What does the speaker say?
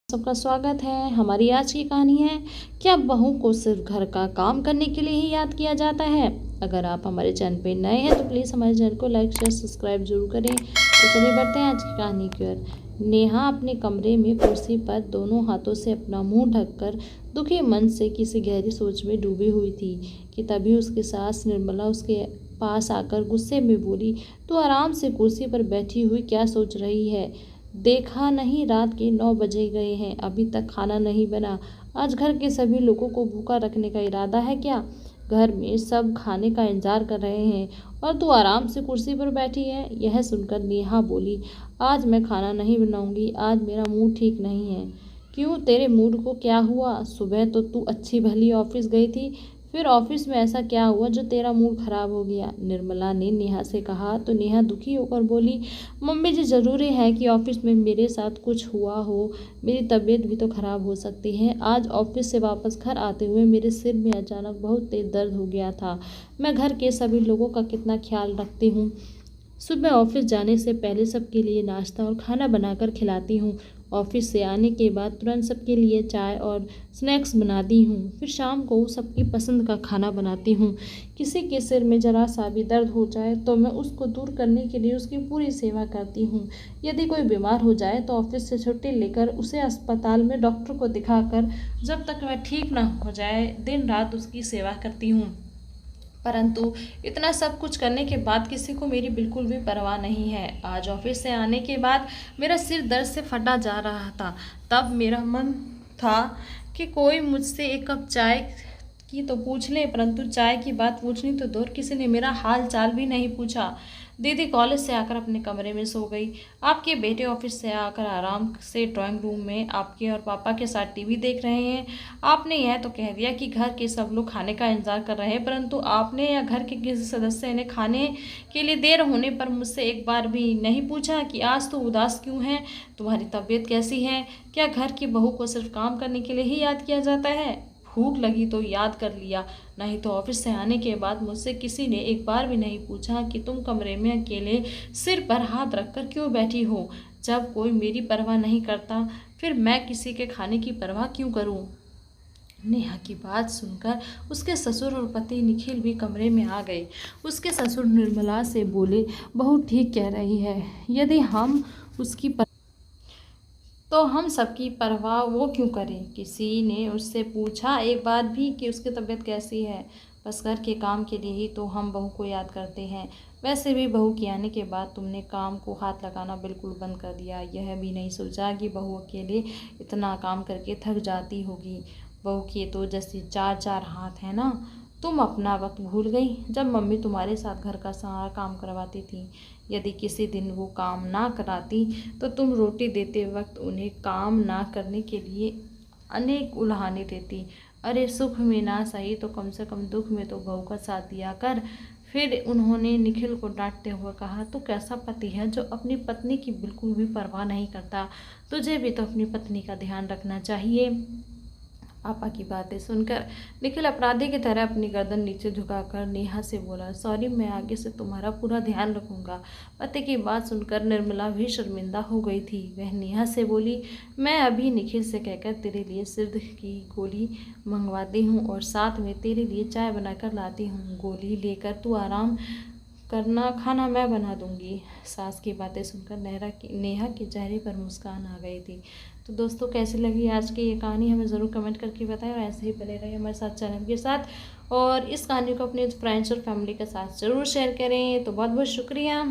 सबका स्वागत है। हमारी आज की कहानी है, क्या बहू को सिर्फ घर का काम करने के लिए ही याद किया जाता है। अगर आप हमारे चैनल पे नए हैं तो प्लीज़ हमारे चैनल को लाइक शेयर सब्सक्राइब जरूर करें। तो चलिए बढ़ते हैं आज की कहानी की ओर। नेहा अपने कमरे में कुर्सी पर दोनों हाथों से अपना मुंह ढककर दुखी मन से किसी गहरी सोच में डूबी हुई थी कि तभी उसकी सास निर्मला उसके पास आकर गुस्से में बोली, तू आराम से कुर्सी पर बैठी हुई क्या सोच रही है? देखा नहीं, रात के 9 बजे गए हैं, अभी तक खाना नहीं बना। आज घर के सभी लोगों को भूखा रखने का इरादा है क्या? घर में सब खाने का इंतजार कर रहे हैं और तू आराम से कुर्सी पर बैठी है। यह सुनकर नेहा बोली, आज मैं खाना नहीं बनाऊंगी, आज मेरा मूड ठीक नहीं है। क्यों, तेरे मूड को क्या हुआ? सुबह तो तू अच्छी भली ऑफिस गई थी, फिर ऑफिस में ऐसा क्या हुआ जो तेरा मूड खराब हो गया? निर्मला ने नेहा से कहा तो नेहा दुखी होकर बोली, मम्मी जी, ज़रूरी है कि ऑफिस में मेरे साथ कुछ हुआ हो? मेरी तबीयत भी तो ख़राब हो सकती है। आज ऑफिस से वापस घर आते हुए मेरे सिर में अचानक बहुत तेज़ दर्द हो गया था। मैं घर के सभी लोगों का कितना ख्याल रखती हूँ। सुबह ऑफिस जाने से पहले सबके लिए नाश्ता और खाना बनाकर खिलाती हूँ। ऑफिस से आने के बाद तुरंत सबके लिए चाय और स्नैक्स बनाती हूँ। फिर शाम को सबकी पसंद का खाना बनाती हूँ। किसी के सिर में ज़रा सा भी दर्द हो जाए तो मैं उसको दूर करने के लिए उसकी पूरी सेवा करती हूँ। यदि कोई बीमार हो जाए तो ऑफिस से छुट्टी लेकर उसे अस्पताल में डॉक्टर को दिखाकर जब तक वह ठीक ना हो जाए दिन रात उसकी सेवा करती हूँ। परंतु इतना सब कुछ करने के बाद किसी को मेरी बिल्कुल भी परवाह नहीं है। आज ऑफिस से आने के बाद मेरा सिर दर्द से फटा जा रहा था। तब मेरा मन था कि कोई मुझसे एक कप चाय की तो पूछ ले, परंतु चाय की बात पूछनी तो दूर, किसी ने मेरा हाल चाल भी नहीं पूछा। दीदी कॉलेज से आकर अपने कमरे में सो गई। आपके बेटे ऑफिस से आकर आराम से ड्राइंग रूम में आपके और पापा के साथ टीवी देख रहे हैं। आपने यह तो कह दिया कि घर के सब लोग खाने का इंतजार कर रहे हैं, परंतु आपने या घर के किसी सदस्य ने खाने के लिए देर होने पर मुझसे एक बार भी नहीं पूछा कि आज तो उदास क्यों है, तुम्हारी तबीयत कैसी है? क्या घर की बहू को सिर्फ काम करने के लिए ही याद किया जाता है? भूख लगी तो याद कर लिया, नहीं तो ऑफिस से आने के बाद मुझसे किसी ने एक बार भी नहीं पूछा कि तुम कमरे में अकेले सिर पर हाथ रखकर क्यों बैठी हो। जब कोई मेरी परवाह नहीं करता फिर मैं किसी के खाने की परवाह क्यों करूं? नेहा की बात सुनकर उसके ससुर और पति निखिल भी कमरे में आ गए। उसके ससुर निर्मला से बोले, बहू ठीक कह रही है, यदि हम उसकी तो हम सबकी परवाह वो क्यों करें? किसी ने उससे पूछा एक बार भी कि उसकी तबीयत कैसी है? बस घर के काम के लिए ही तो हम बहू को याद करते हैं। वैसे भी बहू के आने के बाद तुमने काम को हाथ लगाना बिल्कुल बंद कर दिया। यह भी नहीं सोचा कि बहू अकेले इतना काम करके थक जाती होगी। बहू के तो जैसे चार चार हाथ हैं ना। तुम अपना वक्त भूल गई जब मम्मी तुम्हारे साथ घर का सारा काम करवाती थी। यदि किसी दिन वो काम ना कराती तो तुम रोटी देते वक्त उन्हें काम ना करने के लिए अनेक उल्हाने देती। अरे सुख में ना सही तो कम से कम दुख में तो बहू का साथ दिया कर। फिर उन्होंने निखिल को डांटते हुए कहा, तो कैसा पति है जो अपनी पत्नी की बिल्कुल भी परवाह नहीं करता? तुझे भी तो अपनी पत्नी का ध्यान रखना चाहिए। पापा की बातें सुनकर निखिल अपराधी की तरह अपनी गर्दन नीचे झुकाकर नेहा से बोला, सॉरी, मैं आगे से तुम्हारा पूरा ध्यान रखूंगा। पति की बात सुनकर निर्मला भी शर्मिंदा हो गई थी। वह नेहा से बोली, मैं अभी निखिल से कहकर तेरे लिए सिरदर्द की गोली मंगवाती हूँ और साथ में तेरे लिए चाय बनाकर लाती हूँ। गोली लेकर तू आराम करना, खाना मैं बना दूंगी। सास की बातें सुनकर नेहा के चेहरे पर मुस्कान आ गई थी। तो दोस्तों, कैसी लगी आज की ये कहानी हमें ज़रूर कमेंट करके बताएं और ऐसे ही बने रहिए हमारे साथ चैनल के साथ और इस कहानी को अपने फ्रेंड्स और फैमिली के साथ ज़रूर शेयर करें। तो बहुत बहुत शुक्रिया।